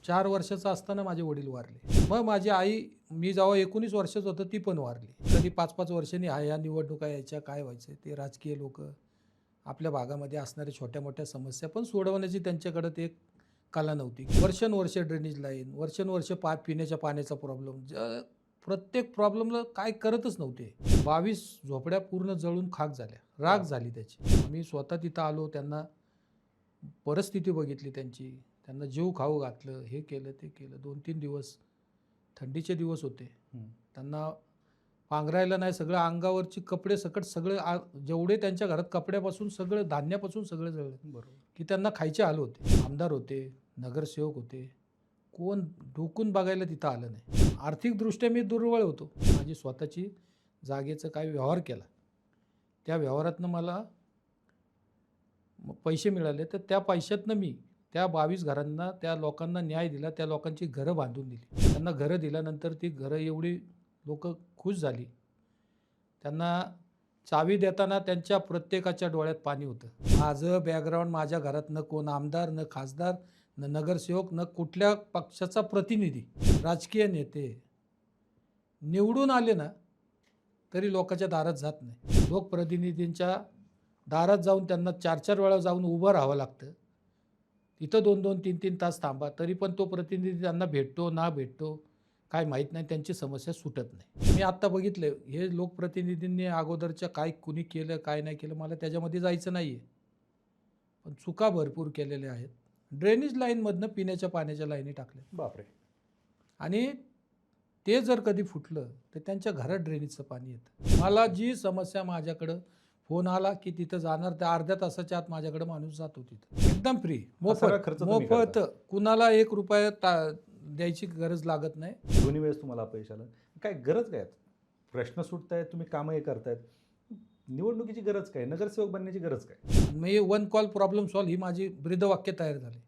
4 वर्षाचा असताना माझे वडील वारले. मग माझी आई, मी जेव्हा 19 वर्षाचं होतं ती पण वारली. कधी 5-5 वर्षांनी ह्या निवडणुका यायच्या, काय व्हायचं ते राजकीय लोकं आपल्या भागामध्ये असणाऱ्या छोट्या-मोठ्या समस्या पण सोडवण्याची त्यांच्याकडे ते एक कला नव्हती. वर्षानुवर्षे ड्रेनेज लाईन, वर्षानुवर्षे पिण्याच्या पाण्याचा प्रॉब्लेम, प्रत्येक प्रॉब्लेमला काय करतच नव्हते. 22 झोपड्या पूर्ण जळून खाक झाल्या, राख झाली त्याची. मी स्वतः तिथं आलो, त्यांना परिस्थिती बघितली त्यांची, त्यांना जीव खाऊ घातलं, हे केलं ते केलं. 2-3 दिवस थंडीचे दिवस होते. त्यांना पांघरायला नाही, सगळं अंगावरची कपडे सकट सगळे जेवढे त्यांच्या घरात कपड्यापासून सगळं धान्यापासून सगळं जळलं. बरोबर. की त्यांना खायचे हाल होते. आमदार होते, नगरसेवक होते, कोण ढोकून बघायला तिथं आलं नाही. आर्थिकदृष्ट्या मी दुर्बळ होतो. माझी स्वतःची जागेचं काही व्यवहार केला, त्या व्यवहारातनं मला पैसे मिळाले, तर त्या पैशातनं मी त्या 22 घरांना, त्या लोकांना न्याय दिला, त्या लोकांची घरं बांधून दिली. त्यांना घरं दिल्यानंतर ती घरं एवढी लोकं खुश झाली. त्यांना चावी देताना त्यांच्या प्रत्येकाच्या डोळ्यात पाणी होतं. माझं बॅकग्राऊंड, माझ्या घरात न कोण आमदार, न खासदार, न नगरसेवक, न कुठल्या पक्षाचा प्रतिनिधी, राजकीय नेते निवडून आले ना तरी लोकांच्या दारात जात नाही. लोकप्रतिनिधींच्या दारात जाऊन त्यांना 4-4 वेळा जाऊन उभं राहावं लागतं. तिथं 2-2, 3-3 तास थांबा, तरी पण तो प्रतिनिधी त्यांना भेटतो ना भेटतो काय माहीत नाही, त्यांची समस्या सुटत नाही. मी आत्ता बघितलं, हे लोकप्रतिनिधींनी अगोदरच्या काय कुणी केलं काय नाही केलं मला त्याच्यामध्ये जायचं नाही आहे, पण चुका भरपूर केलेल्या आहेत. ड्रेनेज लाईनमधनं पिण्याच्या पाण्याच्या लाईनी टाकल्या. बापरे. आणि ते जर कधी फुटलं तर त्यांच्या घरात ड्रेनेजचं पाणी येतं. मला जी समस्या, माझ्याकडं फोन आला की तिथं जाणार, त्या अर्ध्या तासाच्या आत माझ्याकडे माणूस जातो तिथं, एकदम फ्री, सगळा खर्च तुम्ही मोफत, करता. कुणाला 1 रुपया द्यायची गरज लागत नाही. दोन्ही वेळेस तुम्हाला अपयश आलं, काय गरज काय? प्रश्न सुटतायत, तुम्ही कामही करतायत, निवडणुकीची गरज काय? नगरसेवक बनण्याची गरज काय? मी वन कॉल प्रॉब्लेम सॉल्व्ह ही माझी ब्रीदवाक्य तयार झाली.